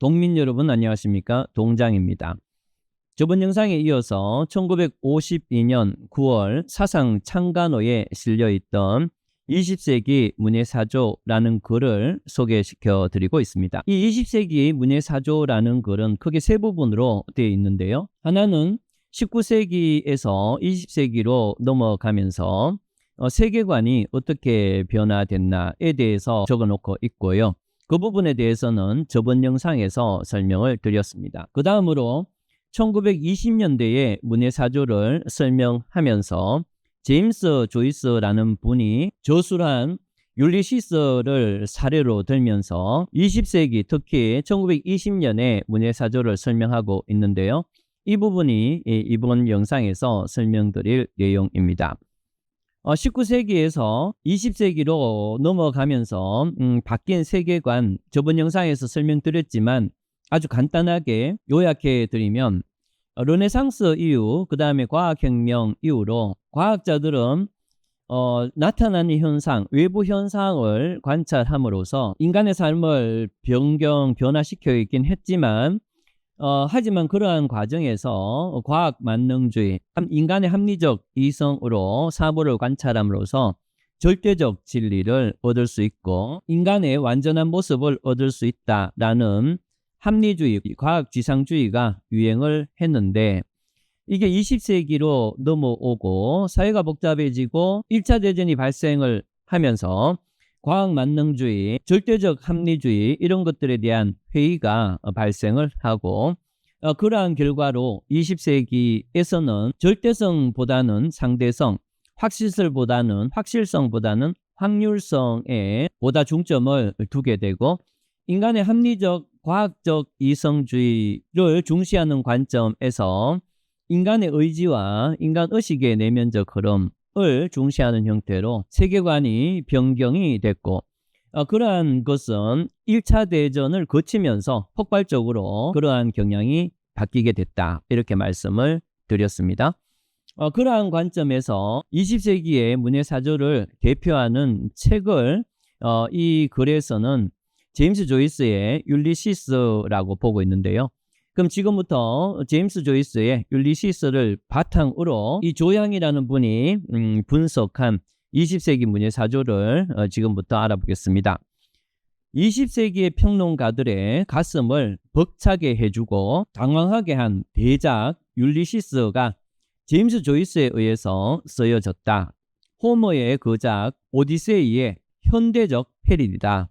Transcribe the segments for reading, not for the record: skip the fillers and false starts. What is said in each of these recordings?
동민 여러분 안녕하십니까? 동장입니다. 저번 영상에 이어서 1952년 9월 사상 창간호에 실려있던 20세기 문예사조라는 글을 소개시켜 드리고 있습니다. 이 20세기 문예사조라는 글은 크게 세 부분으로 되어 있는데요. 하나는 19세기에서 20세기로 넘어가면서 세계관이 어떻게 변화됐나에 대해서 적어놓고 있고요. 그 부분에 대해서는 저번 영상에서 설명을 드렸습니다. 그 다음으로 1920년대의 문예사조를 설명하면서 제임스 조이스라는 분이 저술한 율리시스를 사례로 들면서 20세기 특히 1920년의 문예사조를 설명하고 있는데요. 이 부분이 이번 영상에서 설명드릴 내용입니다. 19세기에서 20세기로 넘어가면서 바뀐 세계관, 저번 영상에서 설명드렸지만 아주 간단하게 요약해 드리면 르네상스 이후 그 다음에 과학혁명 이후로 과학자들은 나타나는 현상, 외부 현상을 관찰함으로써 인간의 삶을 변화시켜 있긴 했지만 하지만 그러한 과정에서 과학 만능주의, 인간의 합리적 이성으로 사물을 관찰함으로써 절대적 진리를 얻을 수 있고 인간의 완전한 모습을 얻을 수 있다라는 합리주의, 과학지상주의가 유행을 했는데 이게 20세기로 넘어오고 사회가 복잡해지고 1차 대전이 발생을 하면서 과학만능주의, 절대적 합리주의 이런 것들에 대한 회의가 발생을 하고 그러한 결과로 20세기에서는 절대성보다는 상대성, 확실성보다는 확률성에 보다 중점을 두게 되고 인간의 합리적, 과학적 이성주의를 중시하는 관점에서 인간의 의지와 인간 의식의 내면적 흐름을 중시하는 형태로 세계관이 변경이 됐고 그러한 것은 1차 대전을 거치면서 폭발적으로 그러한 경향이 바뀌게 됐다. 이렇게 말씀을 드렸습니다. 그러한 관점에서 20세기의 문예사조를 대표하는 책을 이 글에서는 제임스 조이스의 율리시스라고 보고 있는데요. 그럼 지금부터 제임스 조이스의 율리시스를 바탕으로 이 조양이라는 분이 분석한 20세기 문예사조를 지금부터 알아보겠습니다. 20세기의 평론가들의 가슴을 벅차게 해주고 당황하게 한 대작 율리시스가 제임스 조이스에 의해서 쓰여졌다. 호머의 거작 오디세이의 현대적 패러디다.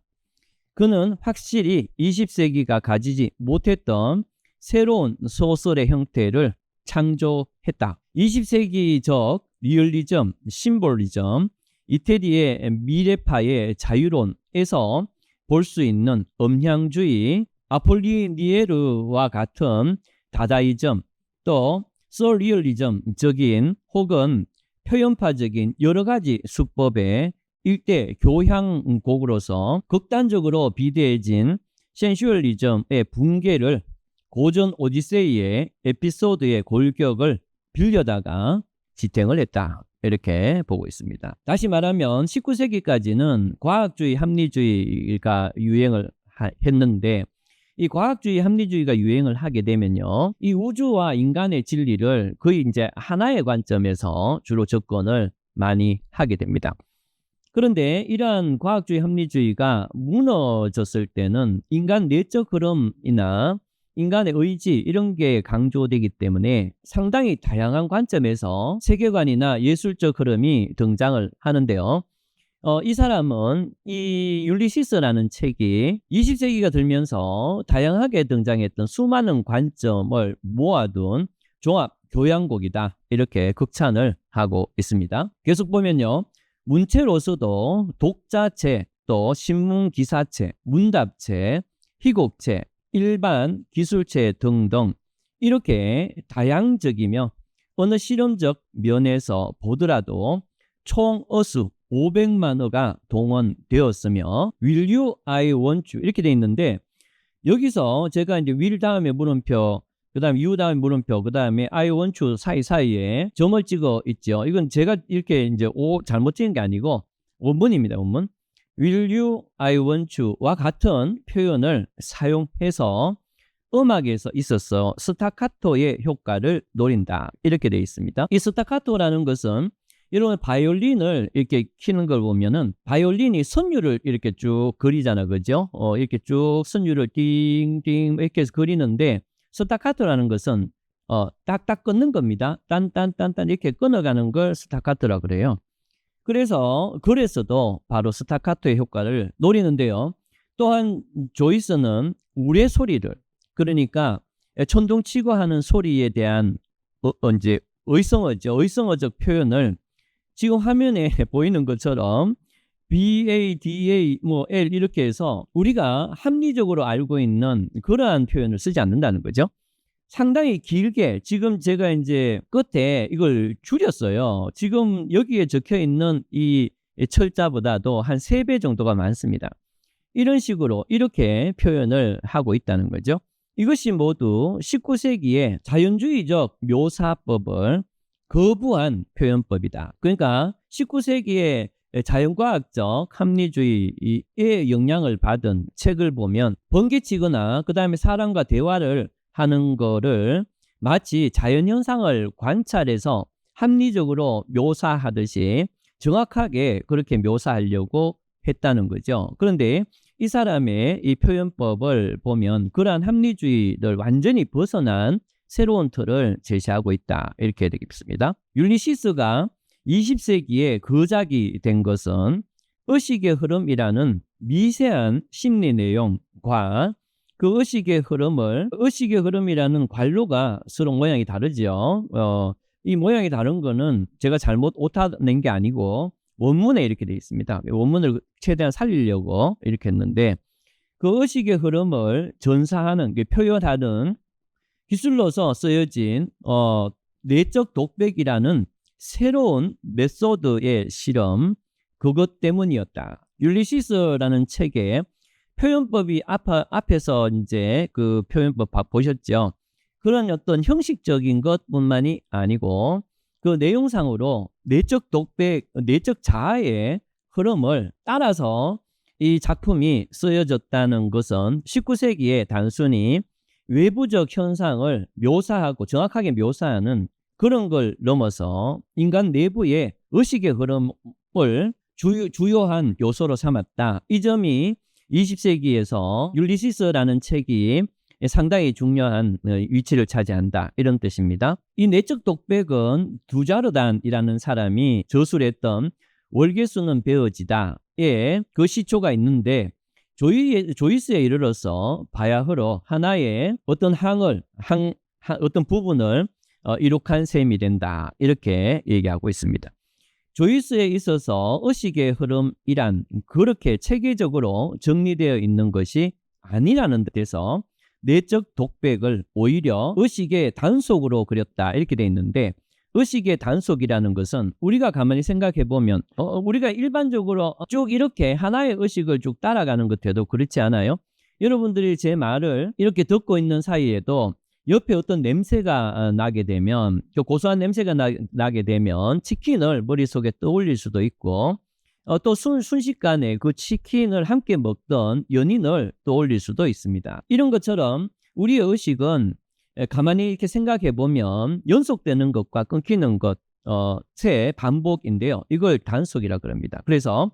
그는 확실히 20세기가 가지지 못했던 새로운 소설의 형태를 창조했다. 20세기적 리얼리즘, 심볼리즘, 이태리의 미래파의 자유론에서 볼 수 있는 음향주의, 아폴리니에르와 같은 다다이즘, 또 서리얼리즘적인 혹은 표현파적인 여러 가지 수법의 일대 교향곡으로서 극단적으로 비대해진 센슈얼리즘의 붕괴를 고전 오디세이의 에피소드의 골격을 빌려다가 지탱을 했다. 이렇게 보고 있습니다. 다시 말하면 19세기까지는 과학주의, 합리주의가 유행을 했는데 이 과학주의, 합리주의가 유행을 하게 되면요. 이 우주와 인간의 진리를 거의 이제 하나의 관점에서 주로 접근을 많이 하게 됩니다. 그런데 이러한 과학주의, 합리주의가 무너졌을 때는 인간 내적 흐름이나 인간의 의지 이런 게 강조되기 때문에 상당히 다양한 관점에서 세계관이나 예술적 흐름이 등장을 하는데요. 이 사람은 이 율리시스라는 책이 20세기가 들면서 다양하게 등장했던 수많은 관점을 모아둔 종합 교양곡이다. 이렇게 극찬을 하고 있습니다. 계속 보면요. 문체로서도 독자체, 또 신문기사체, 문답체, 희곡체, 일반 기술체 등등 이렇게 다양적이며 어느 실험적 면에서 보더라도 총 어수 500만어가 동원되었으며 will you, I want you 이렇게 돼 있는데 여기서 제가 이제 will 다음에 물음표 그 다음에 you 다음에 물음표 그 다음에 I want you 사이사이에 점을 찍어 있죠. 이건 제가 이렇게 이제 잘못 찍은 게 아니고 원문입니다. 원문. will you, I want you와 같은 표현을 사용해서 음악에서 있어서 스타카토의 효과를 노린다. 이렇게 되어 있습니다. 이 스타카토라는 것은 여러분 바이올린을 이렇게 키는 걸 보면은 바이올린이 선율을 이렇게 쭉 그리잖아. 그죠? 이렇게 쭉 선율을 띵띵 이렇게 해서 그리는데 스타카토라는 것은 딱딱 끊는 겁니다. 딴딴딴딴 이렇게 끊어가는 걸 스타카토라 그래요. 그래서도 바로 스타카토의 효과를 노리는데요. 또한 조이스는 우레 소리를, 그러니까 천둥치고 하는 소리에 대한 이제 의성어적 표현을 지금 화면에 보이는 것처럼 BA, DA, L 이렇게 해서 우리가 합리적으로 알고 있는 그러한 표현을 쓰지 않는다는 거죠. 상당히 길게 지금 제가 이제 끝에 이걸 줄였어요. 지금 여기에 적혀 있는 이 철자보다도 한 3배 정도가 많습니다. 이런 식으로 이렇게 표현을 하고 있다는 거죠. 이것이 모두 19세기의 자연주의적 묘사법을 거부한 표현법이다. 그러니까 19세기의 자연과학적 합리주의의 영향을 받은 책을 보면 번개치거나 그 다음에 사람과 대화를 하는 거를 마치 자연현상을 관찰해서 합리적으로 묘사하듯이 정확하게 그렇게 묘사하려고 했다는 거죠. 그런데 이 사람의 이 표현법을 보면 그러한 합리주의를 완전히 벗어난 새로운 틀을 제시하고 있다. 이렇게 되겠습니다. 율리시스가 20세기에 거작이 된 것은 의식의 흐름이라는 미세한 심리 내용과 그 의식의 흐름이라는 관로가 서로 모양이 다르죠. 이 모양이 다른 거는 제가 잘못 오타 낸 게 아니고 원문에 이렇게 되어 있습니다. 원문을 최대한 살리려고 이렇게 했는데 그 의식의 흐름을 전사하는, 표현하는 기술로서 쓰여진 내적 독백이라는 새로운 메소드의 실험, 그것 때문이었다. 율리시스라는 책에 표현법이 앞에서 이제 그 표현법 보셨죠? 그런 어떤 형식적인 것뿐만이 아니고 그 내용상으로 내적 독백, 내적 자아의 흐름을 따라서 이 작품이 쓰여졌다는 것은 19세기에 단순히 외부적 현상을 묘사하고 정확하게 묘사하는 그런 걸 넘어서 인간 내부의 의식의 흐름을 주요한 요소로 삼았다. 이 점이 20세기에서 율리시스라는 책이 상당히 중요한 위치를 차지한다. 이런 뜻입니다. 이 내적 독백은 두자르단이라는 사람이 저술을 했던 월계수는 베어지다에 그 시초가 있는데 조이스에 이르러서 바야흐로 하나의 어떤 어떤 부분을 이룩한 셈이 된다. 이렇게 얘기하고 있습니다. 조이스에 있어서 의식의 흐름이란 그렇게 체계적으로 정리되어 있는 것이 아니라는 데서 내적 독백을 오히려 의식의 단속으로 그렸다. 이렇게 돼 있는데 의식의 단속이라는 것은 우리가 가만히 생각해 보면 우리가 일반적으로 쭉 이렇게 하나의 의식을 쭉 따라가는 것에도 그렇지 않아요? 여러분들이 제 말을 이렇게 듣고 있는 사이에도 옆에 어떤 냄새가 나게 되면, 고소한 냄새가 나게 되면 치킨을 머릿속에 떠올릴 수도 있고 또 순식간에 그 치킨을 함께 먹던 연인을 떠올릴 수도 있습니다. 이런 것처럼 우리의 의식은 가만히 이렇게 생각해 보면 연속되는 것과 끊기는 것의 반복인데요. 이걸 단속이라 그럽니다. 그래서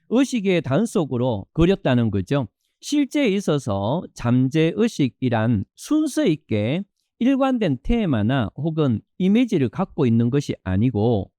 의식의 단속으로 그렸다는 거죠. 실제에 있어서 잠재의식이란 순서 있게 일관된 테마나 혹은 이미지를 갖고 있는 것이 아니고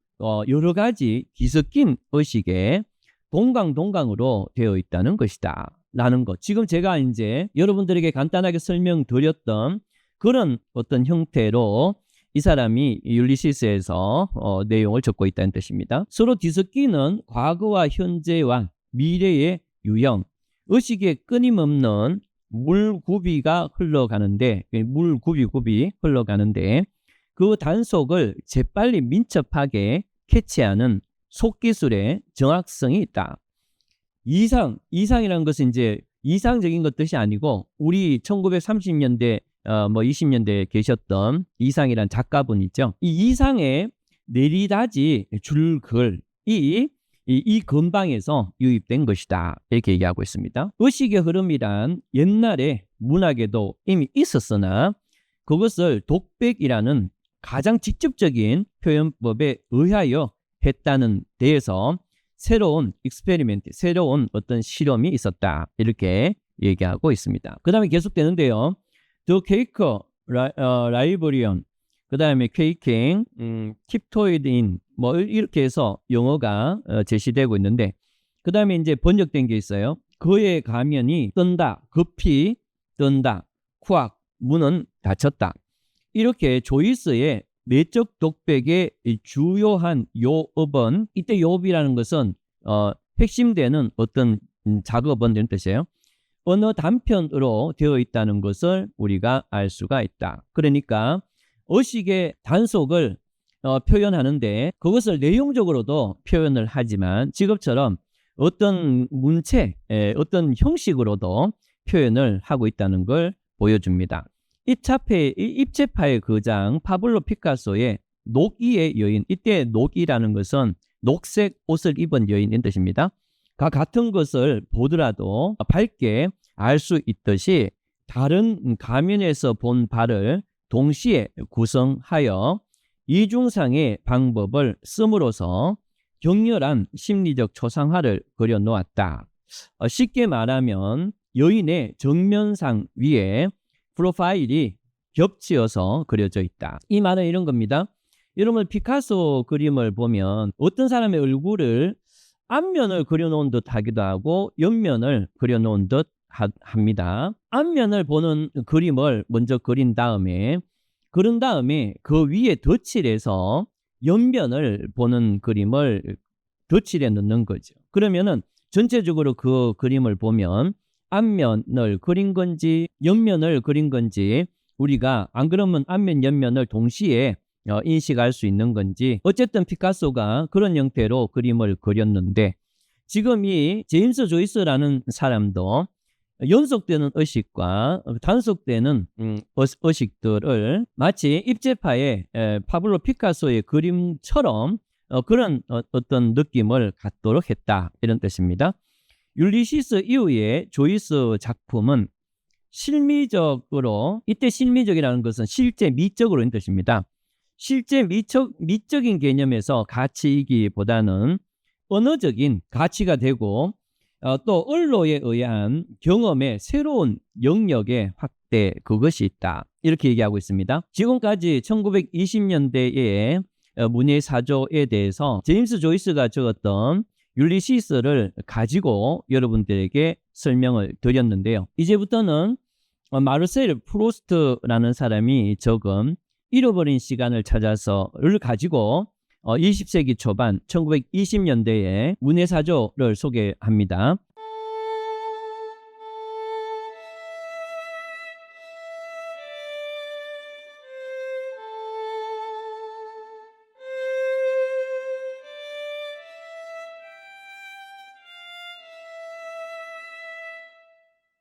여러 가지 뒤섞인 의식에 동강으로 되어 있다는 것이다 라는 것. 지금 제가 이제 여러분들에게 간단하게 설명드렸던 그런 어떤 형태로 이 사람이 율리시스에서 내용을 적고 있다는 뜻입니다. 서로 뒤섞이는 과거와 현재와 미래의 유형, 의식의 끊임없는 물구비가 흘러가는데 그 단속을 재빨리 민첩하게 캐치하는 속기술의 정확성이 있다. 이상이라는 것은 이제 이상적인 것 뜻이 아니고 우리 1930년대 20년대에 계셨던 이상이란 작가분 있죠. 이 이상의 내리다지 줄글이 이 근방에서 유입된 것이다. 이렇게 얘기하고 있습니다. 의식의 흐름이란 옛날에 문학에도 이미 있었으나 그것을 독백이라는 가장 직접적인 표현법에 의하여 했다는 데에서 새로운 익스페리멘트, 새로운 어떤 실험이 있었다. 이렇게 얘기하고 있습니다. 그 다음에 계속되는데요. The Quaker Librarian, 그 다음에 Quaking, Tiptoed In, 뭐 이렇게 해서 용어가 제시되고 있는데, 그 다음에 이제 번역된 게 있어요. 그의 가면이 뜬다, 급히 뜬다, 콱, 문은 닫혔다. 이렇게 조이스의 내적 독백의 주요한 요업은, 이때 요업이라는 것은 핵심되는 어떤 작업은 이런 뜻이에요. 언어 단편으로 되어 있다는 것을 우리가 알 수가 있다. 그러니까 의식의 단속을 표현하는데 그것을 내용적으로도 표현을 하지만 지금처럼 어떤 문체, 어떤 형식으로도 표현을 하고 있다는 걸 보여줍니다. 입체파의 거장 파블로 피카소의 녹이의 여인, 이때 녹이라는 것은 녹색 옷을 입은 여인인 뜻입니다. 같은 것을 보더라도 밝게 알 수 있듯이 다른 가면에서 본 바를 동시에 구성하여 이중상의 방법을 씀으로써 격렬한 심리적 초상화를 그려놓았다. 쉽게 말하면 여인의 정면상 위에 프로파일이 겹치어서 그려져 있다. 이 말은 이런 겁니다. 여러분 피카소 그림을 보면 어떤 사람의 얼굴을 앞면을 그려놓은 듯 하기도 하고 옆면을 그려놓은 듯 합니다. 앞면을 보는 그림을 먼저 그린 다음에 그 위에 덧칠해서 옆면을 보는 그림을 덧칠해 넣는 거죠. 그러면은 전체적으로 그 그림을 보면 앞면을 그린 건지 옆면을 그린 건지 우리가 안 그러면 앞면 옆면을 동시에 인식할 수 있는 건지 어쨌든 피카소가 그런 형태로 그림을 그렸는데 지금 이 제임스 조이스라는 사람도 연속되는 의식과 단속되는 의식들을 마치 입체파의 파블로 피카소의 그림처럼 그런 어떤 느낌을 갖도록 했다 이런 뜻입니다. 율리시스 이후에 조이스 작품은 실미적으로, 이때 실미적이라는 것은 실제 미적으로인 뜻입니다. 실제 미적인 개념에서 가치이기보다는 언어적인 가치가 되고 또 언로에 의한 경험의 새로운 영역의 확대, 그것이 있다 이렇게 얘기하고 있습니다. 지금까지 1920년대의 문예 사조에 대해서 제임스 조이스가 적었던 율리시스를 가지고 여러분들에게 설명을 드렸는데요. 이제부터는 마르셀 프로스트라는 사람이 적은 잃어버린 시간을 찾아서를 가지고 20세기 초반 1920년대의 문예사조를 소개합니다.